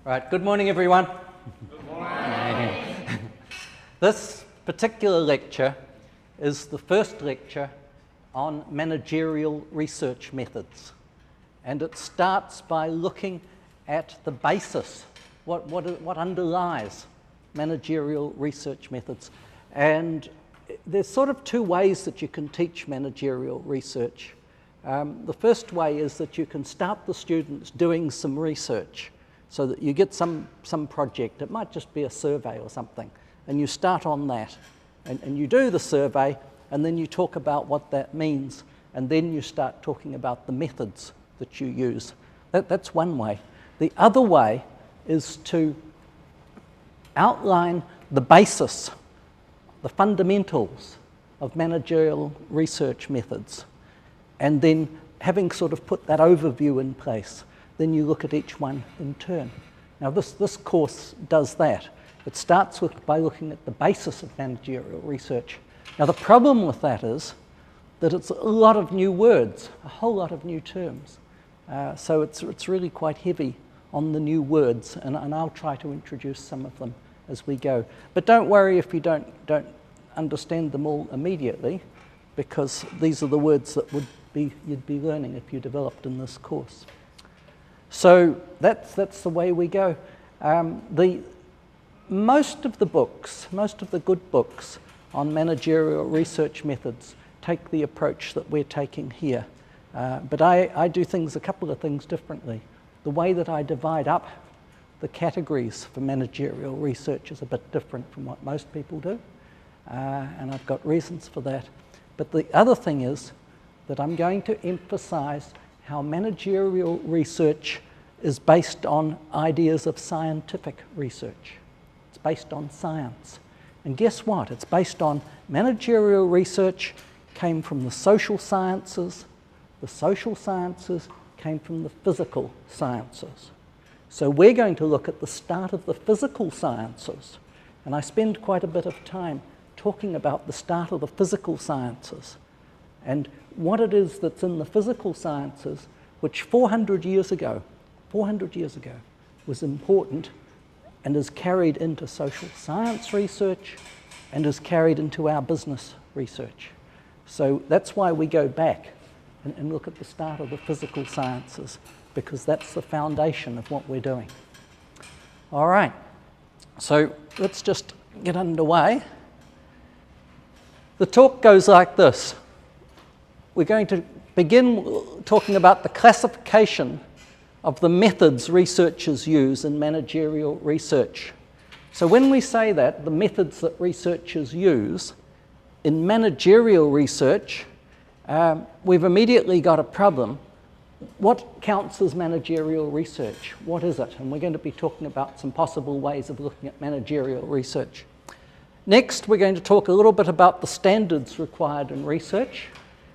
Right, good morning everyone. Good morning. This particular lecture is the first lecture on managerial research methods. And it starts by looking at the basis, what underlies managerial research methods. And there's sort of two ways that you can teach managerial research. The first way is that you can start the students doing some research so that you get some project. It might just be a survey or something, and you start on that. And you do the survey, and then you talk about what that means, and then you start talking about the methods that you use. That's one way. The other way is to outline the basis, the fundamentals of managerial research methods. And then, having sort of put that overview in place, then you look at each one in turn. Now this course does that. It starts by looking at the basis of managerial research. Now the problem with that is that it's a lot of new words, a whole lot of new terms. So it's really quite heavy on the new words, and I'll try to introduce some of them as we go. But don't worry if you don't understand them all immediately, because these are the words that you'd be learning if you developed in this course. So that's the way we go. Most of the good books on managerial research methods take the approach that we're taking here. But I do a couple of things differently. The way that I divide up the categories for managerial research is a bit different from what most people do, and I've got reasons for that. But the other thing is that I'm going to emphasize how managerial research is based on ideas of scientific research. It's based on science. And guess what? It's based on managerial research came from the social sciences came from the physical sciences. So we're going to look at the start of the physical sciences, and I spend quite a bit of time talking about the start of the physical sciences and what it is that's in the physical sciences which 400 years ago was important and is carried into social science research and is carried into our business research. So that's why we go back and look at the start of the physical sciences, because that's the foundation of what we're doing. All right, so let's just get underway. The talk goes like this. We're going to begin talking about the classification of the methods researchers use in managerial research. So when we say that, the methods that researchers use in managerial research, we've immediately got a problem. What counts as managerial research? What is it? And we're going to be talking about some possible ways of looking at managerial research. Next, we're going to talk a little bit about the standards required in research,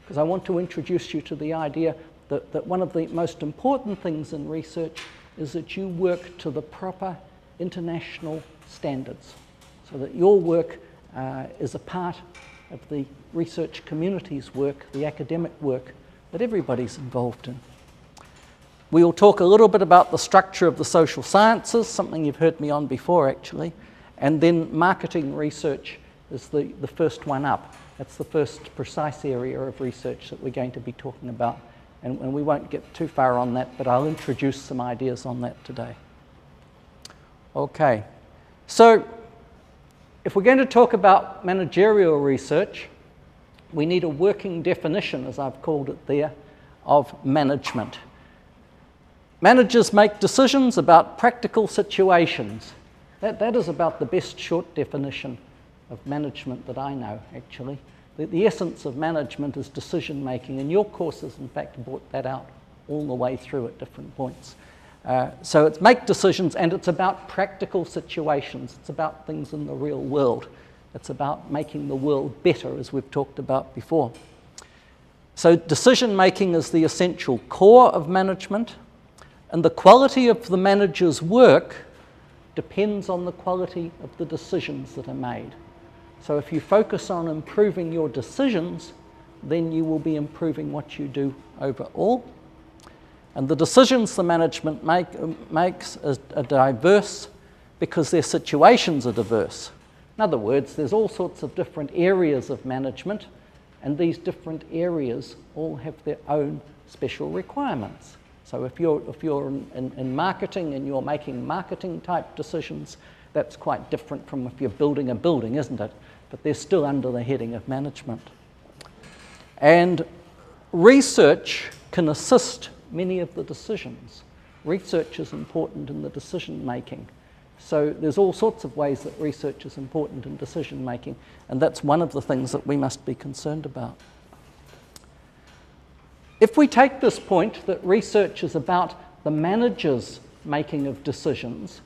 because I want to introduce you to the idea that one of the most important things in research is that you work to the proper international standards, so that your work is a part of the research community's work, the academic work that everybody's involved in. We'll talk a little bit about the structure of the social sciences, something you've heard me on before actually, and then marketing research is the first one up. That's the first precise area of research that we're going to be talking about, and we won't get too far on that, but I'll introduce some ideas on that today. Okay, so if we're going to talk about managerial research, we need a working definition, as I've called it there, of management. Managers make decisions about practical situations. That is about the best short definition of management that I know, actually. The essence of management is decision making, and your courses, in fact, brought that out all the way through at different points. So it's make decisions, and it's about practical situations. It's about things in the real world. It's about making the world better, as we've talked about before. So decision making is the essential core of management, and the quality of the manager's work depends on the quality of the decisions that are made. So if you focus on improving your decisions, then you will be improving what you do overall. And the decisions the management makes are diverse because their situations are diverse. In other words, there's all sorts of different areas of management, and these different areas all have their own special requirements. So if you're in marketing and you're making marketing type decisions, that's quite different from if you're building a building, isn't it? But they're still under the heading of management. And research can assist many of the decisions. Research is important in the decision making. So there's all sorts of ways that research is important in decision making, and that's one of the things that we must be concerned about. If we take this point that research is about the manager's making of decisions,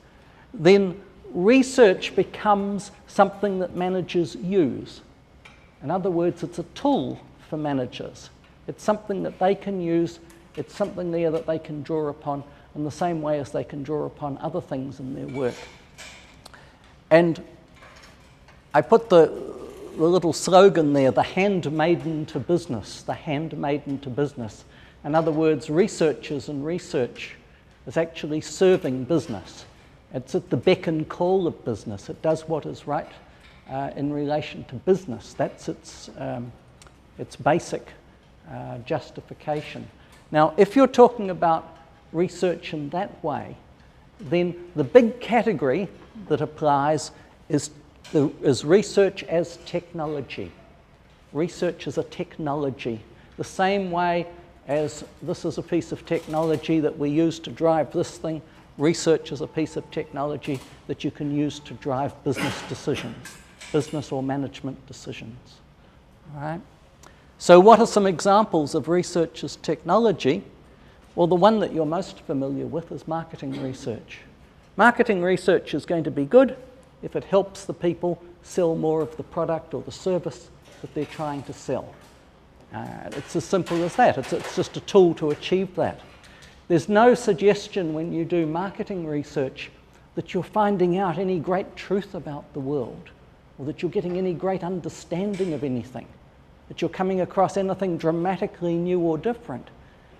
then research becomes something that managers use. In other words, it's a tool for managers. It's something that they can use. It's something there that they can draw upon in the same way as they can draw upon other things in their work. And I put the little slogan there, the handmaiden to business, the handmaiden to business. In other words, researchers and research is actually serving business. It's at the beck and call of business. It does what is right in relation to business. That's its basic justification. Now, if you're talking about research in that way, then the big category that applies is research as technology. Research is a technology. The same way as this is a piece of technology that we use to drive this thing, research is a piece of technology that you can use to drive business decisions, business or management decisions. All right? So what are some examples of research as technology? Well, the one that you're most familiar with is marketing research. Marketing research is going to be good if it helps the people sell more of the product or the service that they're trying to sell. It's as simple as that. It's just a tool to achieve that. There's no suggestion when you do marketing research that you're finding out any great truth about the world, or that you're getting any great understanding of anything, that you're coming across anything dramatically new or different.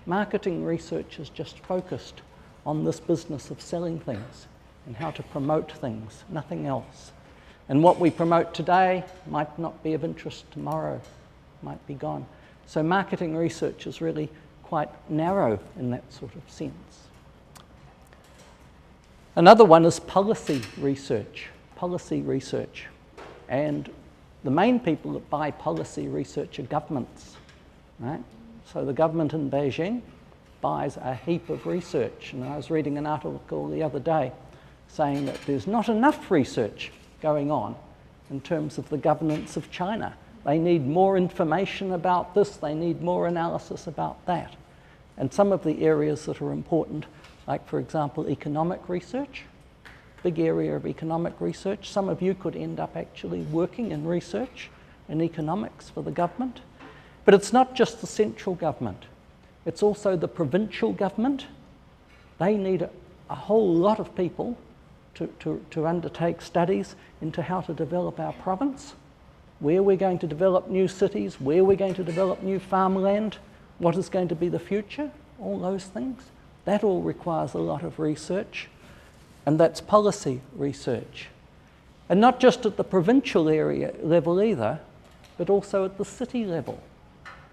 Marketing research is just focused on this business of selling things and how to promote things, nothing else. And what we promote today might not be of interest tomorrow, might be gone. So marketing research is really quite narrow in that sort of sense. Another one is policy research. Policy research. And the main people that buy policy research are governments, right? So the government in Beijing buys a heap of research. And I was reading an article the other day saying that there's not enough research going on in terms of the governance of China. They need more information about this, they need more analysis about that. And some of the areas that are important, like for example, economic research, big area of economic research. Some of you could end up actually working in research in economics for the government. But it's not just the central government, it's also the provincial government. They need a whole lot of people to undertake studies into how to develop our province, where we're going to develop new cities, where we're going to develop new farmland, what is going to be the future, all those things. That all requires a lot of research, and that's policy research. And not just at the provincial area level either, but also at the city level.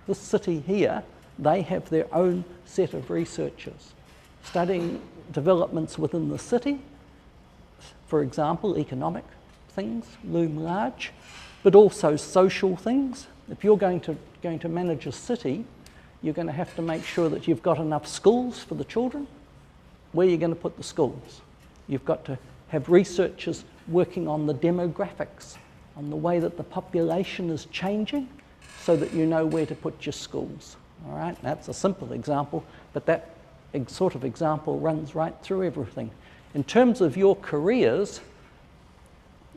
This city here, they have their own set of researchers studying developments within the city. For example, economic things loom large, but also social things. If you're going to manage a city, you're going to have to make sure that you've got enough schools for the children. Where are you going to put the schools? You've got to have researchers working on the demographics, on the way that the population is changing, so that you know where to put your schools. All right, that's a simple example, but that sort of example runs right through everything. In terms of your careers,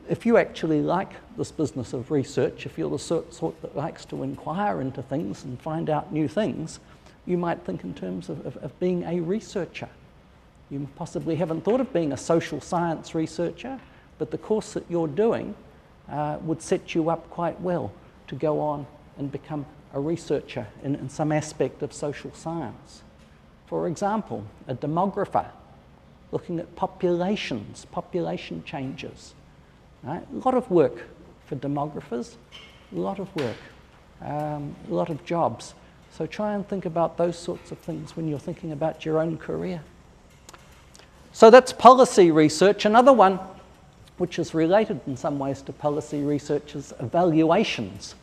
if you actually like this business of research, if you're the sort that likes to inquire into things and find out new things, you might think in terms of being a researcher. You possibly haven't thought of being a social science researcher, but the course that you're doing would set you up quite well to go on and become a researcher in some aspect of social science. For example, a demographer looking at populations, population changes. Right? A lot of work for demographers, a lot of work, a lot of jobs. So try and think about those sorts of things when you're thinking about your own career. So that's policy research. Another one, which is related in some ways to policy research, is evaluations.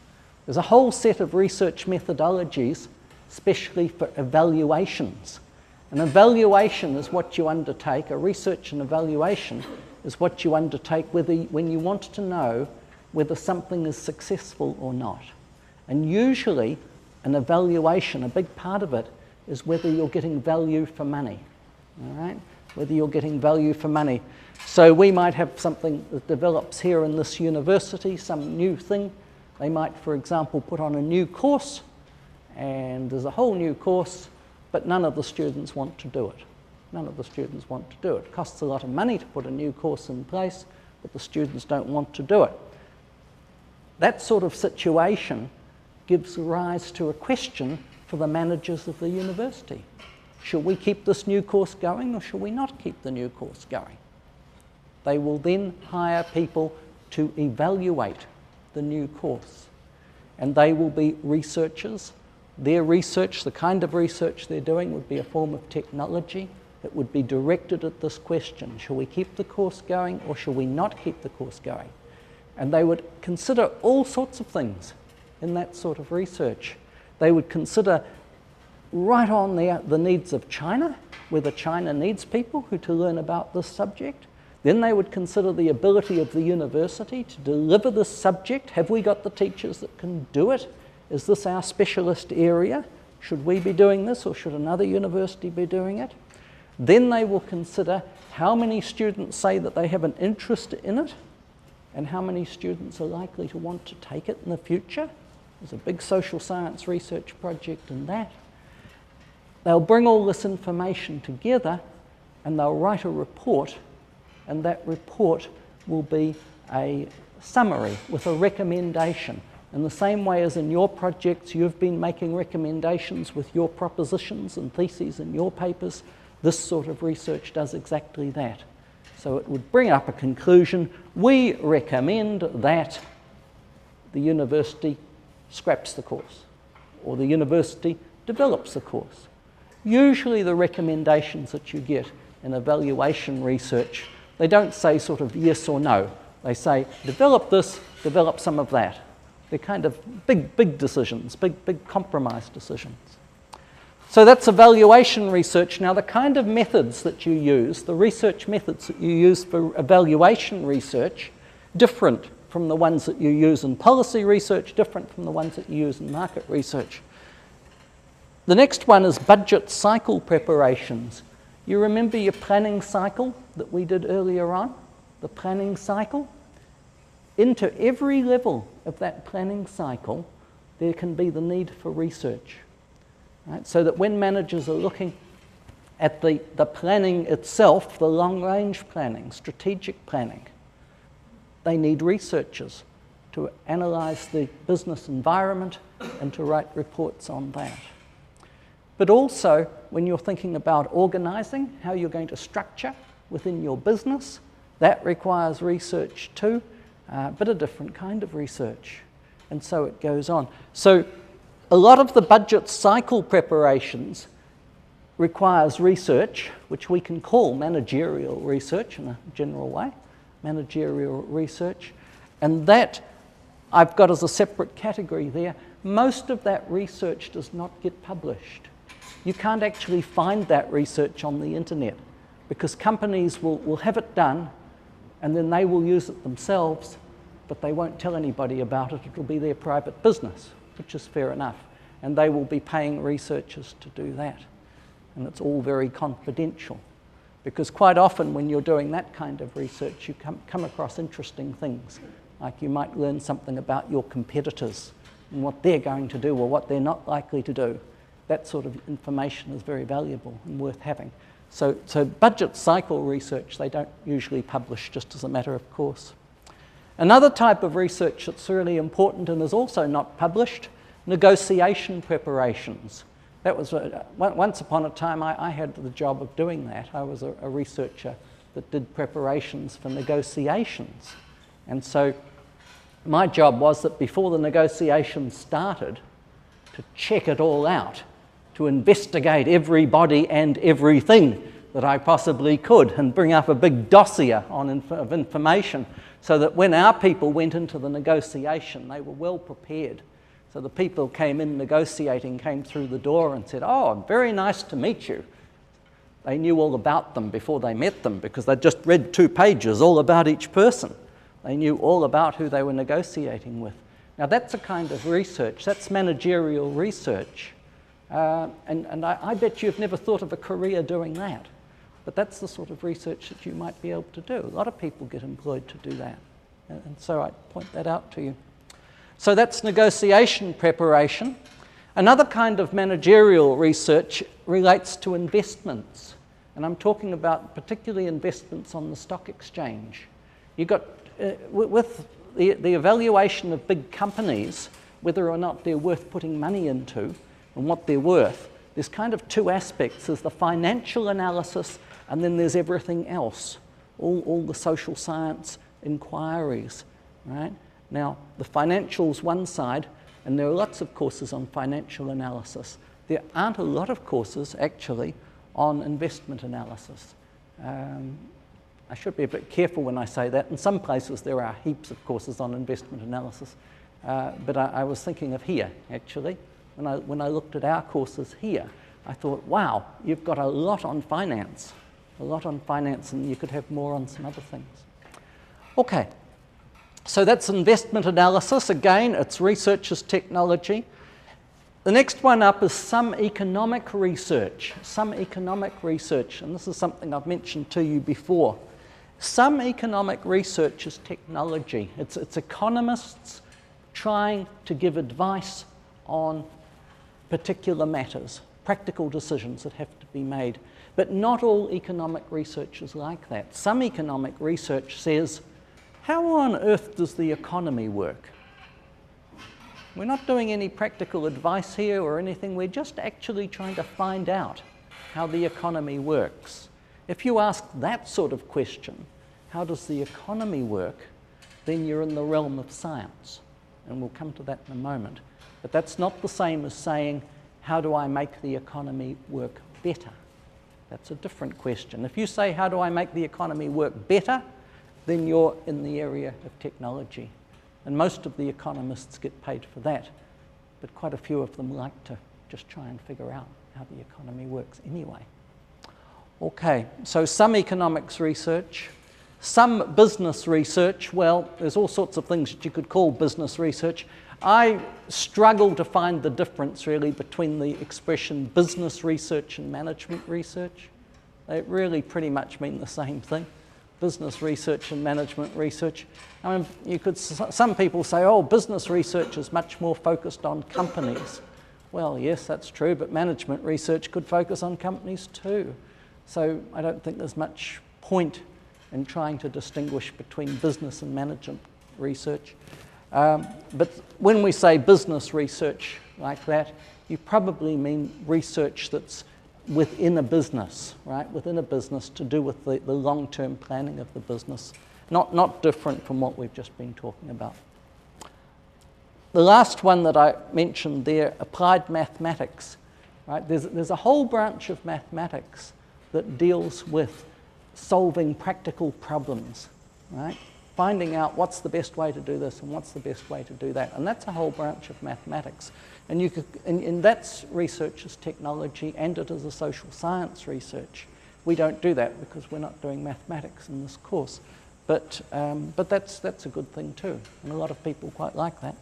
There's a whole set of research methodologies, especially for evaluations. An evaluation is what you undertake, a research and evaluation is what you undertake when you want to know whether something is successful or not. And usually, an evaluation, a big part of it, is whether you're getting value for money. All right? Whether you're getting value for money. So we might have something that develops here in this university, some new thing. They might, for example, put on a new course, and there's a whole new course, but none of the students want to do it. None of the students want to do it. It costs a lot of money to put a new course in place, but the students don't want to do it. That sort of situation gives rise to a question for the managers of the university. Should we keep this new course going, or should we not keep the new course going? They will then hire people to evaluate the new course. And they will be researchers. Their research, the kind of research they're doing, would be a form of technology that would be directed at this question. Shall we keep the course going, or shall we not keep the course going? And they would consider all sorts of things in that sort of research. They would consider right on the needs of China, whether China needs people to learn about this subject. Then they would consider the ability of the university to deliver this subject. Have we got the teachers that can do it? Is this our specialist area? Should we be doing this, or should another university be doing it? Then they will consider how many students say that they have an interest in it, and how many students are likely to want to take it in the future. There's a big social science research project in that. They'll bring all this information together and they'll write a report, and that report will be a summary with a recommendation. In the same way as in your projects you've been making recommendations with your propositions and theses in your papers, this sort of research does exactly that. So it would bring up a conclusion. We recommend that the university scraps the course, or the university develops the course. Usually the recommendations that you get in evaluation research, they don't say sort of yes or no. They say develop this, develop some of that. They're kind of big decisions, big compromise decisions. So that's evaluation research. Now the kind of methods that you use, the research methods that you use for evaluation research, different from the ones that you use in policy research, different from the ones that you use in market research. The next one is budget cycle preparations. You remember your planning cycle that we did earlier on? The planning cycle? Into every level of that planning cycle, there can be the need for research. Right? So that when managers are looking at the planning itself, the long-range planning, strategic planning, they need researchers to analyse the business environment and to write reports on that. But also, when you're thinking about organising, how you're going to structure within your business, that requires research too, but a different kind of research. And so it goes on. So a lot of the budget cycle preparations requires research, which we can call managerial research in a general way, managerial research. And that I've got as a separate category there. Most of that research does not get published. You can't actually find that research on the internet, because companies will have it done and then they will use it themselves, but they won't tell anybody about it. It'll be their private business, which is fair enough. And they will be paying researchers to do that. And it's all very confidential, because quite often when you're doing that kind of research, you come across interesting things. Like you might learn something about your competitors and what they're going to do or what they're not likely to do. That sort of information is very valuable and worth having. So budget cycle research, they don't usually publish just as a matter of course. Another type of research that's really important and is also not published, negotiation preparations. that was once upon a time I had the job of doing that. I was a researcher that did preparations for negotiations. And so my job was that before the negotiations started, to check it all out, to investigate everybody and everything that I possibly could and bring up a big dossier of information so that when our people went into the negotiation, they were well prepared. So the people came in negotiating, came through the door and said, "Oh, very nice to meet you." They knew all about them before they met them because they'd just read 2 pages all about each person. They knew all about who they were negotiating with. Now that's a kind of research, that's managerial research. And I bet you've never thought of a career doing that. But that's the sort of research that you might be able to do. A lot of people get employed to do that. And so I point that out to you. So that's negotiation preparation. Another kind of managerial research relates to investments. And I'm talking about particularly investments on the stock exchange. You've got, with the evaluation of big companies, whether or not they're worth putting money into and what they're worth, there's kind of 2 aspects. There's the financial analysis, and then there's everything else, all the social science inquiries, right? Now, the financial's one side, and there are lots of courses on financial analysis. There aren't a lot of courses, actually, on investment analysis. I should be a bit careful when I say that. In some places, there are heaps of courses on investment analysis, but I was thinking of here, actually. When I looked at our courses here, I thought, wow, you've got a lot on finance, and you could have more on some other things. Okay, so that's investment analysis. Again, it's research as technology. The next one up is some economic research, and this is something I've mentioned to you before. Some economic research is technology. It's economists trying to give advice on particular matters, practical decisions that have to be made. But not all economic research is like that. Some economic research says, how on earth does the economy work? We're not doing any practical advice here or anything. We're just actually trying to find out how the economy works. If you ask that sort of question, how does the economy work, then you're in the realm of science. And we'll come to that in a moment. But that's not the same as saying, how do I make the economy work better? That's a different question. If you say, how do I make the economy work better, then you're in the area of technology. And most of the economists get paid for that. But quite a few of them like to just try and figure out how the economy works anyway. Okay, so some economics research. Some business research. Well, there's all sorts of things that you could call business research. I struggle to find the difference really between the expression business research and management research. They really pretty much mean the same thing. Business research and management research. I mean, some people say, oh, business research is much more focused on companies. Well, yes, that's true, but management research could focus on companies too. So I don't think there's much point in trying to distinguish between business and management research. But when we say business research like that, you probably mean research that's within a business, right? Within a business to do with the long-term planning of the business. Not different from what we've just been talking about. The last one that I mentioned there, applied mathematics, right? There's a whole branch of mathematics that deals with solving practical problems, right? Finding out what's the best way to do this and what's the best way to do that. And that's a whole branch of mathematics. And that's research as technology, and it is a social science research. We don't do that because we're not doing mathematics in this course. But that's a good thing too, and a lot of people quite like that.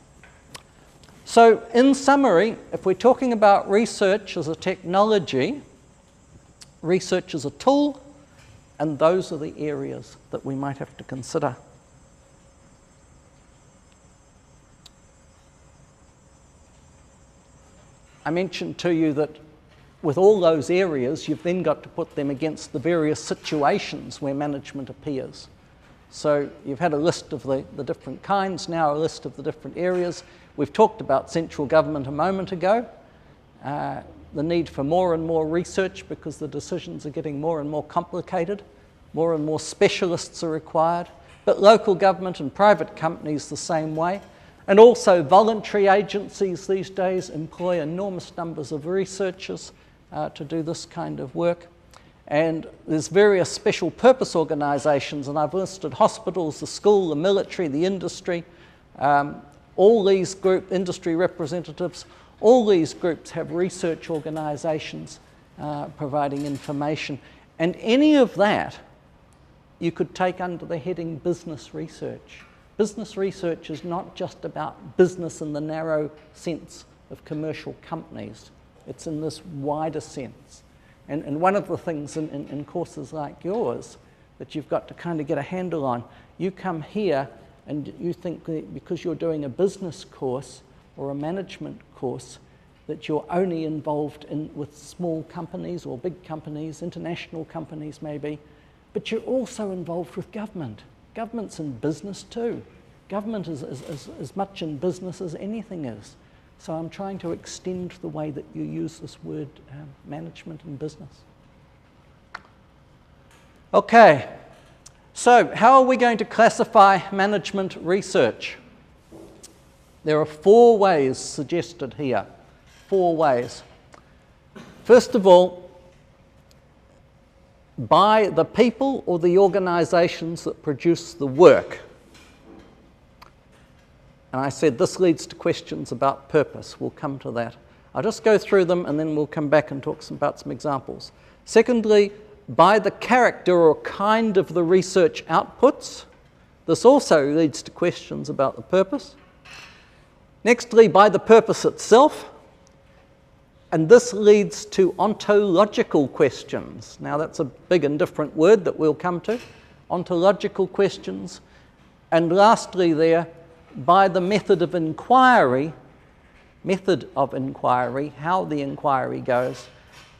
So in summary, if we're talking about research as a technology, research as a tool, and those are the areas that we might have to consider. I mentioned to you that with all those areas, you've then got to put them against the various situations where management appears. So you've had a list of the different kinds, now a list of the different areas. We've talked about central government a moment ago. the need for more and more research because the decisions are getting more and more complicated, more and more specialists are required, but local government and private companies the same way. And also voluntary agencies these days employ enormous numbers of researchers to do this kind of work. And there's various special purpose organisations, and I've listed hospitals, the school, the military, the industry, all these industry representatives, all these groups have research organisations providing information. And any of that you could take under the heading business research. Business research is not just about business in the narrow sense of commercial companies. It's in this wider sense. And one of the things in courses like yours that you've got to kind of get a handle on, you come here and you think that because you're doing a business course or a management course that you're only involved with small companies or big companies, international companies maybe, but you're also involved with government. Government's in business too. Government is as much in business as anything is. So I'm trying to extend the way that you use this word management and business. Okay, so how are we going to classify management research? There are 4 ways suggested here. 4 ways. First of all, by the people or the organisations that produce the work. And I said this leads to questions about purpose. We'll come to that. I'll just go through them and then we'll come back and talk about some examples. Secondly, by the character or kind of the research outputs. This also leads to questions about the purpose. Nextly, by the purpose itself. And this leads to ontological questions. Now that's a big and different word that we'll come to. Ontological questions. And lastly there, by the method of inquiry, how the inquiry goes,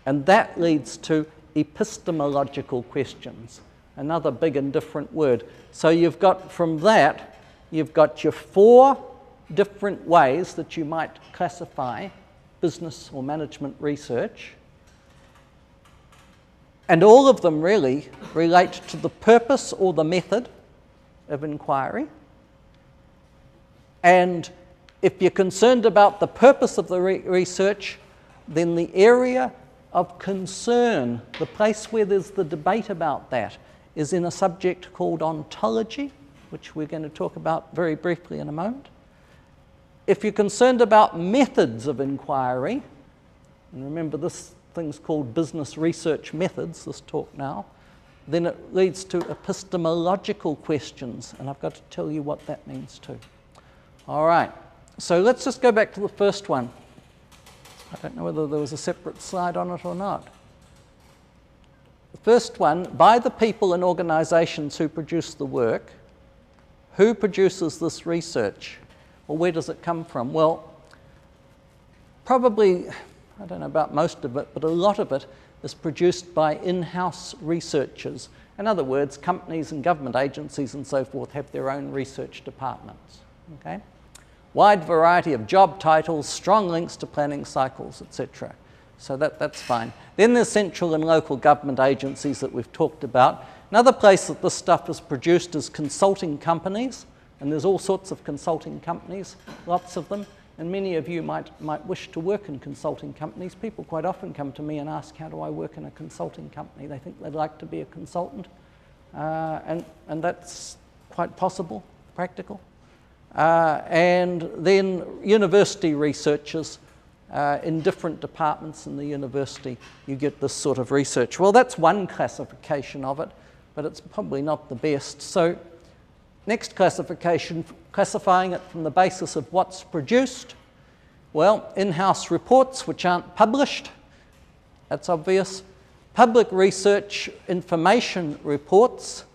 and that leads to epistemological questions. Another big and different word. So you've got from that, you've got your 4 different ways that you might classify business or management research, and all of them really relate to the purpose or the method of inquiry. And if you're concerned about the purpose of the research, then the area of concern, the place where there's the debate about that, is in a subject called ontology, which we're going to talk about very briefly in a moment. If you're concerned about methods of inquiry, and remember this thing's called business research methods, this talk now, then it leads to epistemological questions, and I've got to tell you what that means too. All right, so let's just go back to the first one. I don't know whether there was a separate slide on it or not. The first one, by the people and organisations who produce the work, who produces this research? Well, where does it come from? Well, probably, I don't know about most of it, but a lot of it is produced by in-house researchers. In other words, companies and government agencies and so forth have their own research departments. Okay? Wide variety of job titles, strong links to planning cycles, etc. So that's fine. Then there's central and local government agencies that we've talked about. Another place that this stuff is produced is consulting companies. And there's all sorts of consulting companies, lots of them, and many of you might wish to work in consulting companies. People quite often come to me and ask, how do I work in a consulting company? They think they'd like to be a consultant, and that's quite possible, practical. And then university researchers in different departments in the university, you get this sort of research. Well, that's one classification of it, but it's probably not the best. So next classification, classifying it from the basis of what's produced. Well, in-house reports which aren't published, that's obvious. Public research information reports,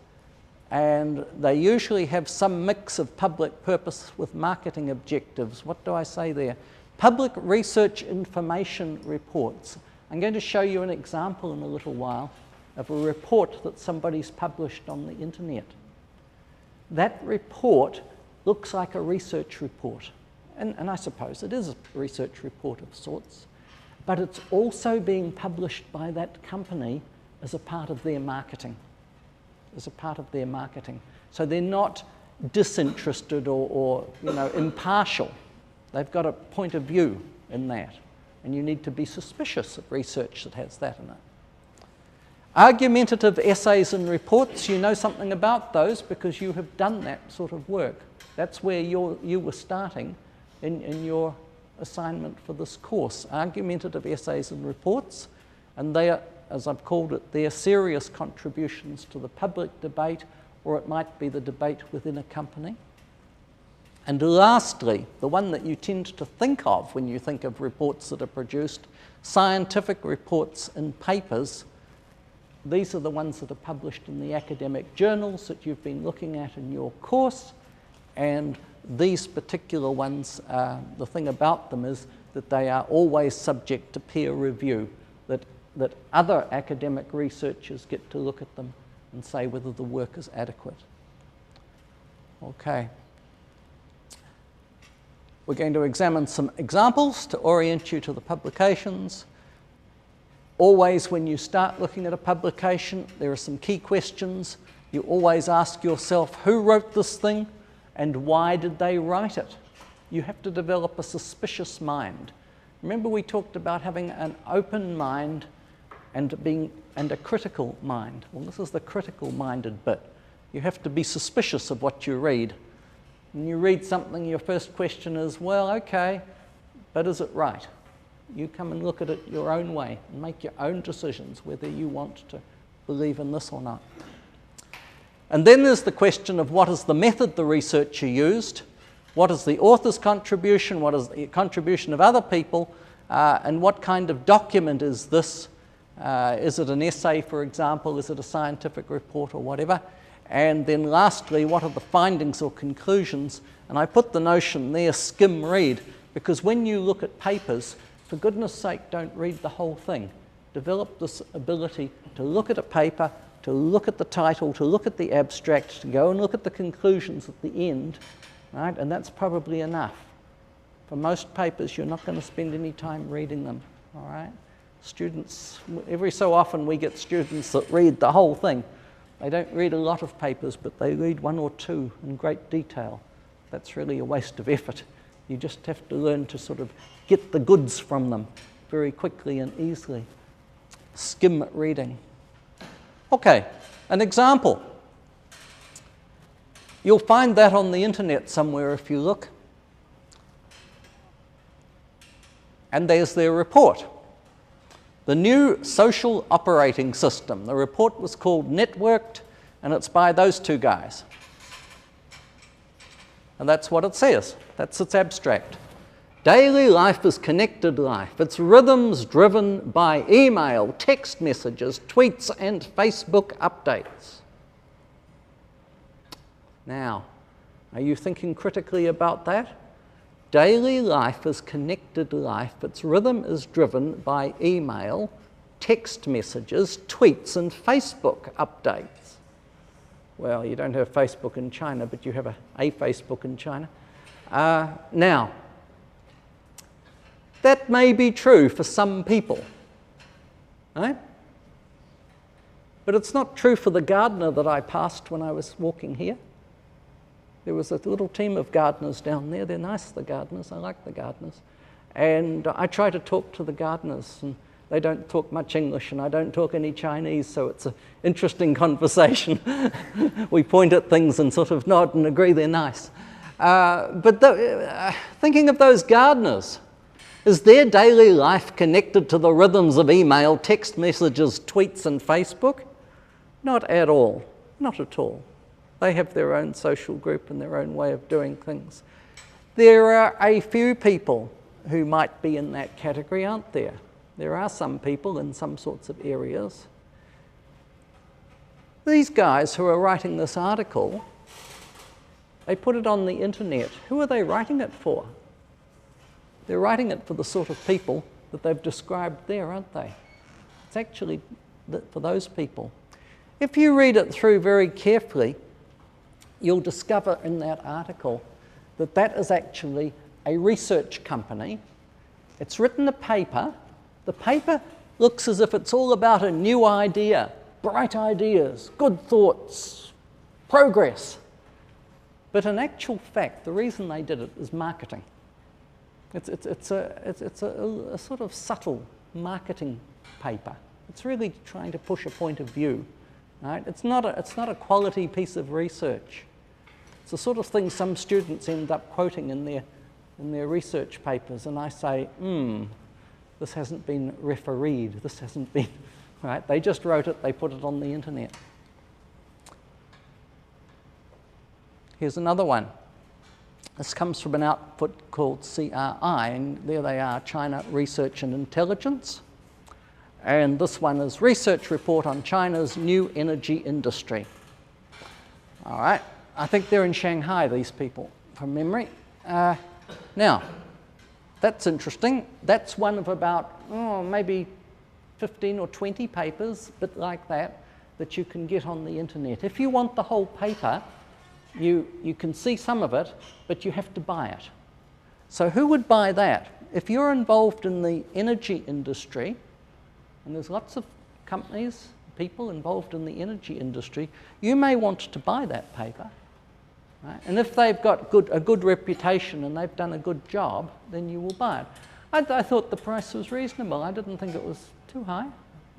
and they usually have some mix of public purpose with marketing objectives. What do I say there? Public research information reports. I'm going to show you an example in a little while of a report that somebody's published on the internet. That report looks like a research report, and I suppose it is a research report of sorts. but it's also being published by that company as a part of their marketing, So they're not disinterested or impartial. They've got a point of view in that, and you need to be suspicious of research that has that in it. Argumentative essays and reports, you know something about those because you have done that sort of work. That's where you were starting in your assignment for this course. Argumentative essays and reports, and they are, as I've called it, they are serious contributions to the public debate, or it might be the debate within a company. And lastly, the one that you tend to think of when you think of reports that are produced, scientific reports and papers. These are the ones that are published in the academic journals that you've been looking at in your course. And these particular ones, the thing about them is that they are always subject to peer review, that other academic researchers get to look at them and say whether the work is adequate. Okay. We're going to examine some examples to orient you to the publications. Always when you start looking at a publication, there are some key questions. You always ask yourself, who wrote this thing and why did they write it? You have to develop a suspicious mind. Remember we talked about having an open mind and a critical mind. Well, this is the critical-minded bit. You have to be suspicious of what you read. When you read something, your first question is, well, okay, but is it right? You come and look at it your own way and make your own decisions whether you want to believe in this or not. And then there's the question of what is the method the researcher used, what is the author's contribution, what is the contribution of other people, and what kind of document is this? Is it an essay, for example? Is it a scientific report or whatever? And then lastly, what are the findings or conclusions? And I put the notion there, skim read, because when you look at papers, for goodness sake, don't read the whole thing. Develop this ability to look at a paper, to look at the title, to look at the abstract, to go and look at the conclusions at the end, right? And that's probably enough. For most papers, you're not going to spend any time reading them, all right? Students, every so often we get students that read the whole thing. They don't read a lot of papers, but they read one or two in great detail. That's really a waste of effort. You just have to learn to sort of get the goods from them very quickly and easily. Skim reading. Okay, an example. You'll find that on the internet somewhere if you look. And there's their report. The new social operating system. The report was called Networked, and it's by those two guys. And that's what it says. That's its abstract. Daily life is connected life. Its rhythms driven by email, text messages, tweets, and Facebook updates. Now, are you thinking critically about that? Daily life is connected life. Its rhythm is driven by email, text messages, tweets, and Facebook updates. Well, you don't have Facebook in China, but you have a Facebook in China. Now, that may be true for some people, right? But it's not true for the gardener that I passed when I was walking here. There was a little team of gardeners down there. They're nice, the gardeners. I like the gardeners. And I try to talk to the gardeners, and they don't talk much English, and I don't talk any Chinese, so it's an interesting conversation. We point at things and sort of nod and agree they're nice. Thinking of those gardeners, is their daily life connected to the rhythms of email, text messages, tweets, and Facebook? Not at all. Not at all. They have their own social group and their own way of doing things. There are a few people who might be in that category, aren't there? There are some people in some sorts of areas. These guys who are writing this article, they put it on the internet. Who are they writing it for? They're writing it for the sort of people that they've described there, aren't they? It's actually for those people. If you read it through very carefully, you'll discover in that article that that is actually a research company. It's written a paper The paper looks as if it's all about a new idea, bright ideas, good thoughts, progress. But in actual fact, the reason they did it is marketing. It's a sort of subtle marketing paper. It's really trying to push a point of view. Right? It's not a quality piece of research. It's the sort of thing some students end up quoting in their research papers, and I say, this hasn't been refereed, this hasn't been, right? They just wrote it, they put it on the internet. Here's another one. This comes from an outfit called CRI, and there they are, China Research and Intelligence. And this one is Research Report on China's New Energy Industry. All right, I think they're in Shanghai, these people, from memory. Now, that's interesting. That's one of about, maybe 15 or 20 papers, a bit like that, that you can get on the internet. If you want the whole paper, you can see some of it, but you have to buy it. So who would buy that? If you're involved in the energy industry, and there's lots of companies, people involved in the energy industry, you may want to buy that paper. Right? And if they've got a good reputation and they've done a good job, then you will buy it. I thought the price was reasonable. I didn't think it was too high.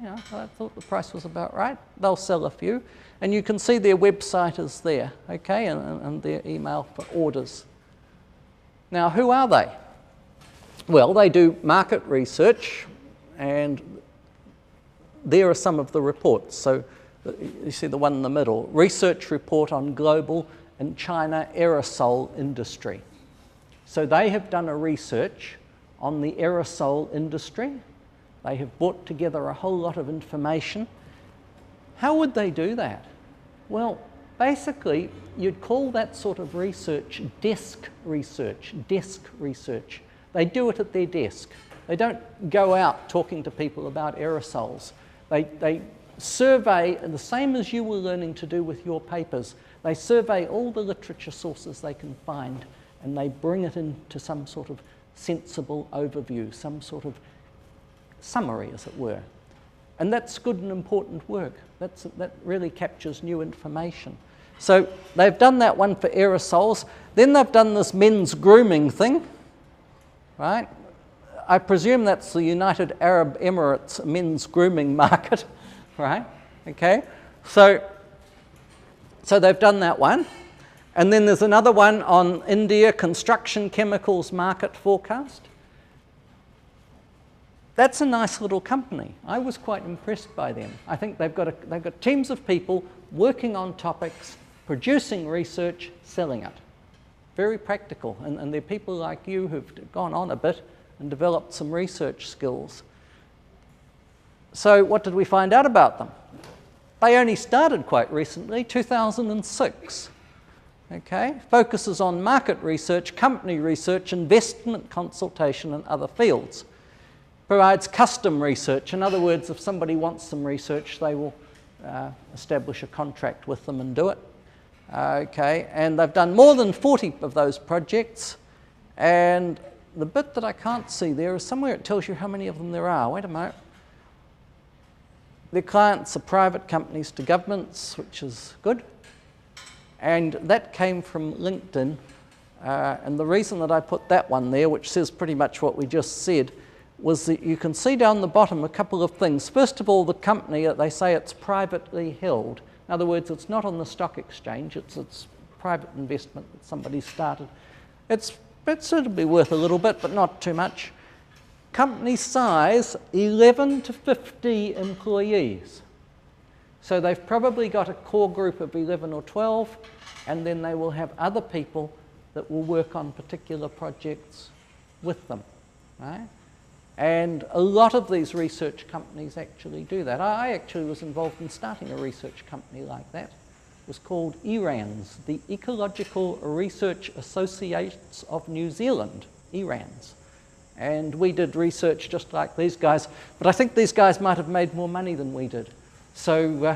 I thought the price was about right. They'll sell a few. And you can see their website is there, okay, and their email for orders. Now, who are they? Well, they do market research, and there are some of the reports. So you see the one in the middle, Research Report on Global and China Aerosol Industry. So they have done a research on the aerosol industry. They have brought together a whole lot of information. How would they do that? Well, basically, you'd call that sort of research desk research, They do it at their desk. They don't go out talking to people about aerosols. They survey, the same as you were learning to do with your papers, they survey all the literature sources they can find, and they bring it into some sort of sensible overview, some sort of summary, as it were. And that's good and important work. That really captures new information. So they've done that one for aerosols. Then they've done this men's grooming thing, right? I presume that's the United Arab Emirates men's grooming market, right? Okay, so they've done that one. And then there's another one on India construction chemicals market forecast. That's a nice little company. I was quite impressed by them. I think they've got teams of people working on topics, producing research, selling it. Very practical, and they're people like you who've gone on a bit and developed some research skills. So what did we find out about them? They only started quite recently, 2006. Okay, focuses on market research, company research, investment consultation, and other fields. Provides custom research. In other words, if somebody wants some research, they will establish a contract with them and do it. Okay, and they've done more than 40 of those projects. And the bit that I can't see there is somewhere it tells you how many of them there are. Wait a minute. Their clients are private companies to governments, which is good. And that came from LinkedIn. And the reason that I put that one there, which says pretty much what we just said, was that you can see down the bottom a couple of things. First of all, the company, they say it's privately held. In other words, it's not on the stock exchange, it's private investment that somebody started. It's certainly worth a little bit, but not too much. Company size, 11 to 50 employees. So they've probably got a core group of 11 or 12, and then they will have other people that will work on particular projects with them, right? And a lot of these research companies actually do that. I actually was involved in starting a research company like that. It was called ERANS, the Ecological Research Associates of New Zealand, ERANS. And we did research just like these guys, but I think these guys might have made more money than we did. So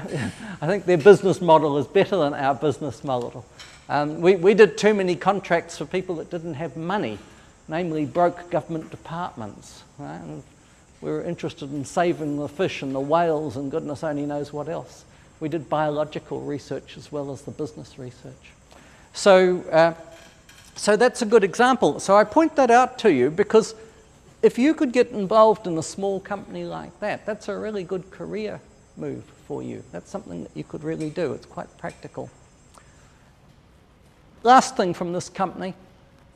I think their business model is better than our business model. We did too many contracts for people that didn't have money, namely broke government departments. Right? And We were interested in saving the fish and the whales and goodness only knows what else. We did biological research as well as the business research. So that's a good example. So I point that out to you because if you could get involved in a small company like that, that's a really good career move for you. That's something that you could really do. It's quite practical. Last thing from this company.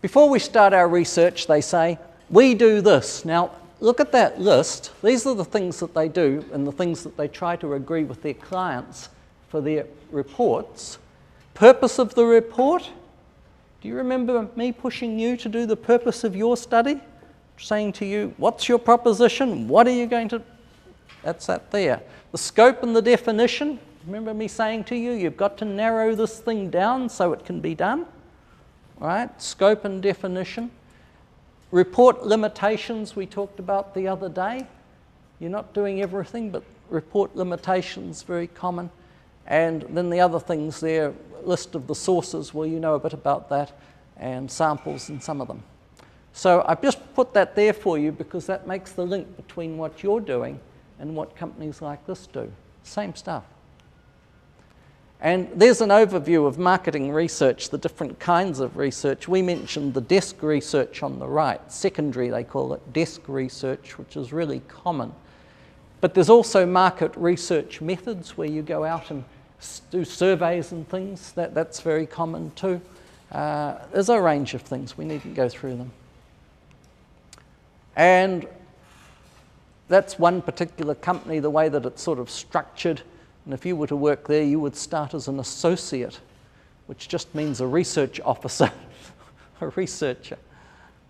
Before we start our research, they say, we do this. Now, look at that list. These are the things that they do and the things that they try to agree with their clients for their reports. Purpose of the report. Do you remember me pushing you to do the purpose of your study? Saying to you, what's your proposition? What are you going to... That's that there. The scope and the definition. Remember me saying to you, you've got to narrow this thing down so it can be done. Right? Scope and definition. Report limitations we talked about the other day. You're not doing everything, but report limitations, very common. And then the other things there, list of the sources, well, you know a bit about that, and samples in some of them. So I've just put that there for you because that makes the link between what you're doing and what companies like this do. Same stuff. And there's an overview of marketing research, the different kinds of research. We mentioned the desk research on the right, secondary they call it, desk research, which is really common. But there's also market research methods where you go out and do surveys and things. That's very common too. There's a range of things. We needn't go through them. And that's one particular company, the way that it's sort of structured. And if you were to work there, you would start as an associate, which just means a research officer, a researcher.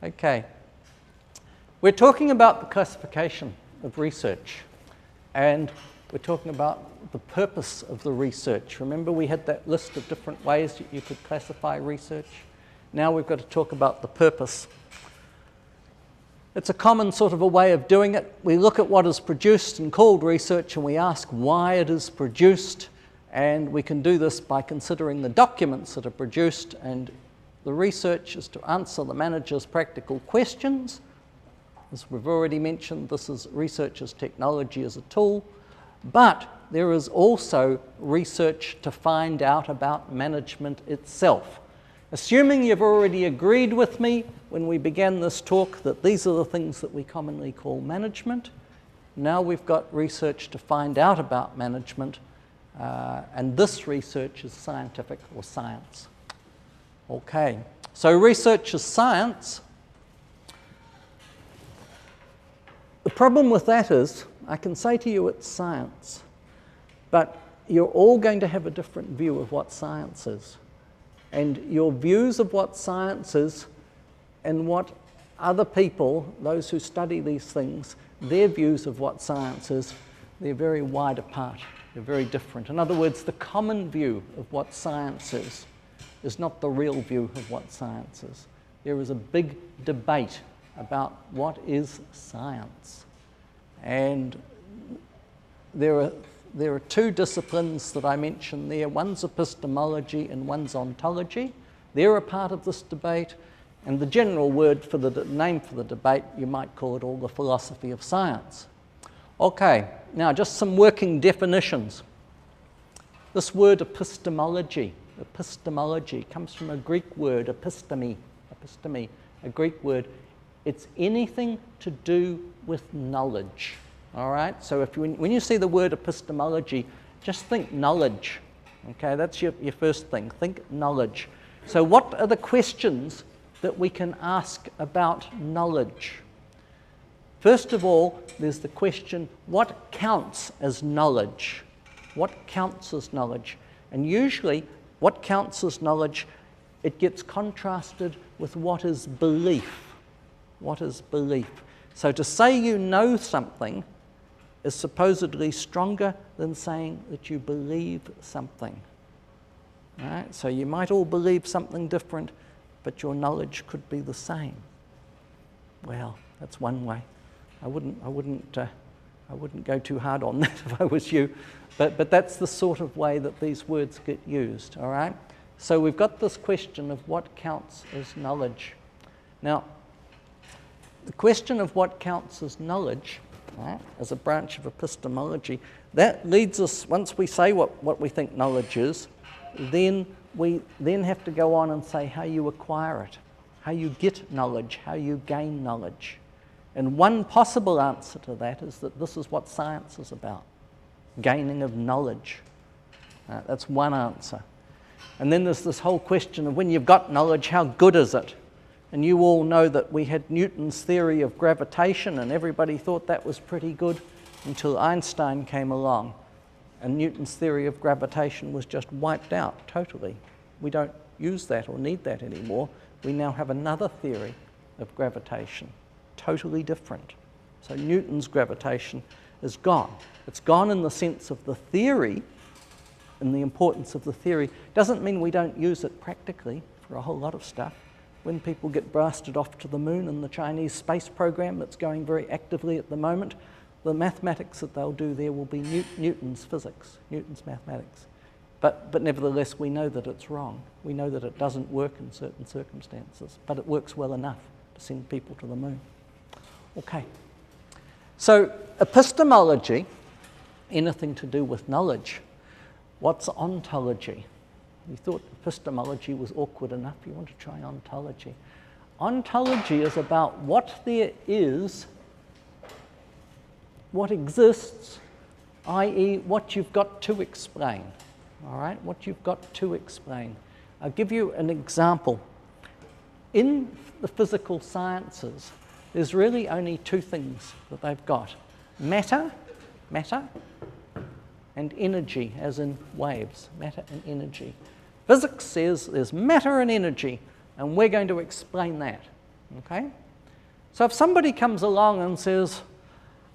Okay. We're talking about the classification of research, and we're talking about the purpose of the research. Remember we had that list of different ways that you could classify research? Now we've got to talk about the purpose. It's a common sort of a way of doing it. We look at what is produced and called research and we ask why it is produced, and we can do this by considering the documents that are produced, and the research is to answer the manager's practical questions. As we've already mentioned, this is research as technology as a tool, but there is also research to find out about management itself. Assuming you've already agreed with me when we began this talk that these are the things that we commonly call management, now we've got research to find out about management, and this research is scientific or science. Okay, so research is science. The problem with that is, I can say to you it's science, but you're all going to have a different view of what science is. And your views of what science is and what other people, those who study these things, their views of what science is, they're very wide apart. They're very different. In other words, the common view of what science is not the real view of what science is. There is a big debate about what is science. And there are two disciplines that I mentioned there. One's epistemology and one's ontology. They're a part of this debate, and the general word for the name for the debate, you might call it all the philosophy of science. Okay, now just some working definitions. This word epistemology comes from a Greek word, episteme, a Greek word. It's anything to do with knowledge. All right, so when you see the word epistemology, just think knowledge. Okay, that's your first thing. Think knowledge. So what are the questions that we can ask about knowledge? First of all, there's the question, what counts as knowledge? What counts as knowledge? And usually, what counts as knowledge, it gets contrasted with what is belief. What is belief? So to say you know something is supposedly stronger than saying that you believe something. Right? So you might all believe something different, but your knowledge could be the same. Well, that's one way. I wouldn't go too hard on that if I was you, but that's the sort of way that these words get used. All right. So we've got this question of what counts as knowledge. Now, the question of what counts as knowledge right, as a branch of epistemology. That leads us, once we say what we think knowledge is, then we then have to go on and say how you acquire it, how you get knowledge, how you gain knowledge. And one possible answer to that is that this is what science is about, gaining of knowledge. That's one answer. And then there's this whole question of when you've got knowledge, how good is it? And you all know that we had Newton's theory of gravitation, and everybody thought that was pretty good until Einstein came along. And Newton's theory of gravitation was just wiped out totally. We don't use that or need that anymore. We now have another theory of gravitation, totally different. So Newton's gravitation is gone. It's gone in the sense of the theory, and the importance of the theory. Doesn't mean we don't use it practically for a whole lot of stuff. When people get blasted off to the moon in the Chinese space program that's going very actively at the moment, the mathematics that they'll do there will be Newton's physics, Newton's mathematics. But nevertheless, we know that it's wrong. We know that it doesn't work in certain circumstances, but it works well enough to send people to the moon. Okay. So epistemology, anything to do with knowledge. What's ontology? We thought epistemology was awkward enough. You want to try ontology. Ontology is about what there is, what exists, i.e. what you've got to explain. All right, what you've got to explain. I'll give you an example. In the physical sciences, there's really only two things that they've got. Matter, and energy, as in waves, matter and energy. Physics says there's matter and energy, and we're going to explain that, okay? So if somebody comes along and says,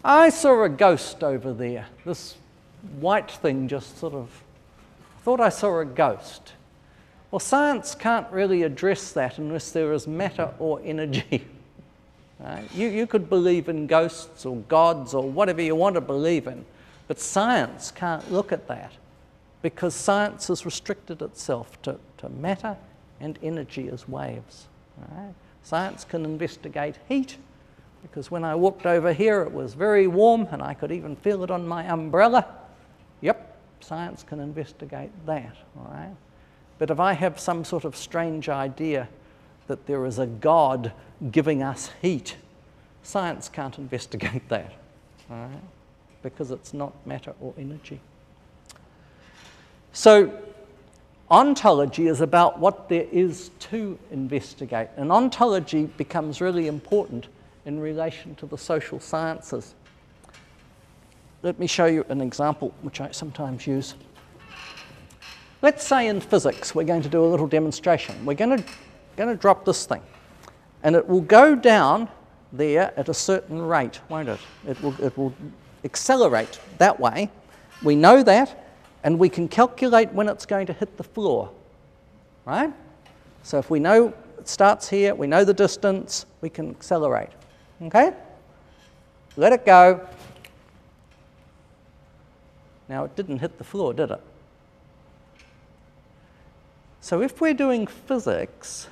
I saw a ghost over there, this white thing just sort of, I thought I saw a ghost. Well, science can't really address that unless there is matter or energy. Right? You could believe in ghosts or gods or whatever you want to believe in, but science can't look at that because science has restricted itself to matter and energy as waves. Right? Science can investigate heat because when I walked over here it was very warm and I could even feel it on my umbrella. Yep, science can investigate that. All right? But if I have some sort of strange idea that there is a God giving us heat, science can't investigate that, all right? Because it's not matter or energy. So ontology is about what there is to investigate, and ontology becomes really important in relation to the social sciences. Let me show you an example which I sometimes use. Let's say in physics we're going to do a little demonstration. We're going to drop this thing, and it will go down there at a certain rate, won't it? It will accelerate that way. We know that, and we can calculate when it's going to hit the floor, right? So if we know it starts here, we know the distance, we can accelerate, okay? Let it go. Now it didn't hit the floor, did it? So if we're doing physics,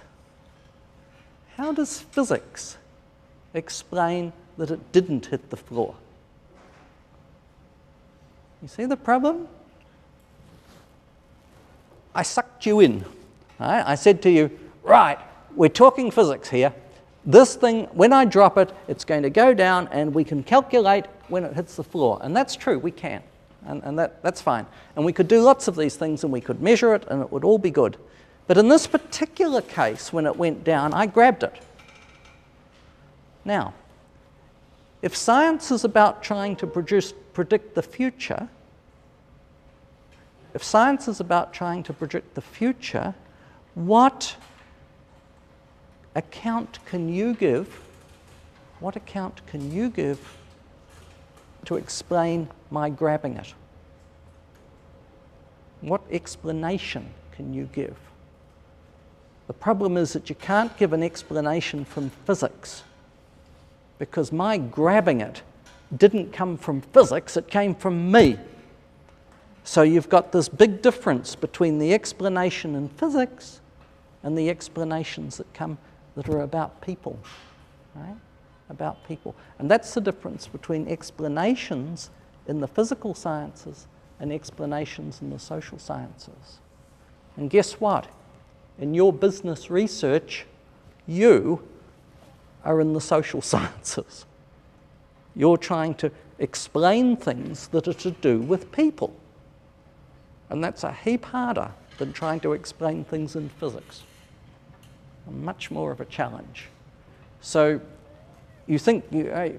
how does physics explain that it didn't hit the floor? You see the problem? I sucked you in. Right? I said to you, right, we're talking physics here. This thing, when I drop it, it's going to go down and we can calculate when it hits the floor. And that's true, we can. And that's fine. And we could do lots of these things and we could measure it and it would all be good. But in this particular case, when it went down, I grabbed it. Now, if science is about trying to predict the future, what account can you give? What account can you give to explain my grabbing it? What explanation can you give? The problem is that you can't give an explanation from physics because my grabbing it didn't come from physics, it came from me. So you've got this big difference between the explanation in physics and the explanations that are about people. Right? about people. And that's the difference between explanations in the physical sciences and explanations in the social sciences. And guess what? In your business research, you are in the social sciences. You're trying to explain things that are to do with people. And that's a heap harder than trying to explain things in physics. Much more of a challenge. So you think,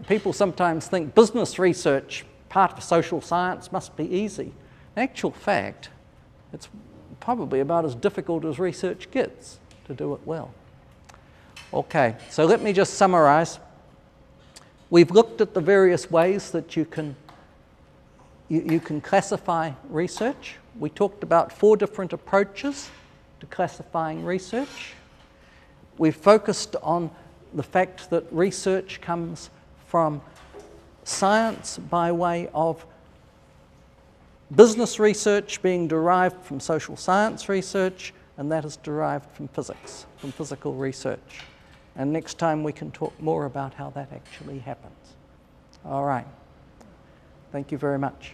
people sometimes think business research, part of social science, must be easy. In actual fact, it's probably about as difficult as research gets to do it well. Okay, so let me just summarize. We've looked at the various ways that you can classify research. We talked about 4 different approaches to classifying research. We've focused on the fact that research comes from science by way of business research being derived from social science research, and that is derived from physics, from physical research. And next time we can talk more about how that actually happens. All right. Thank you very much.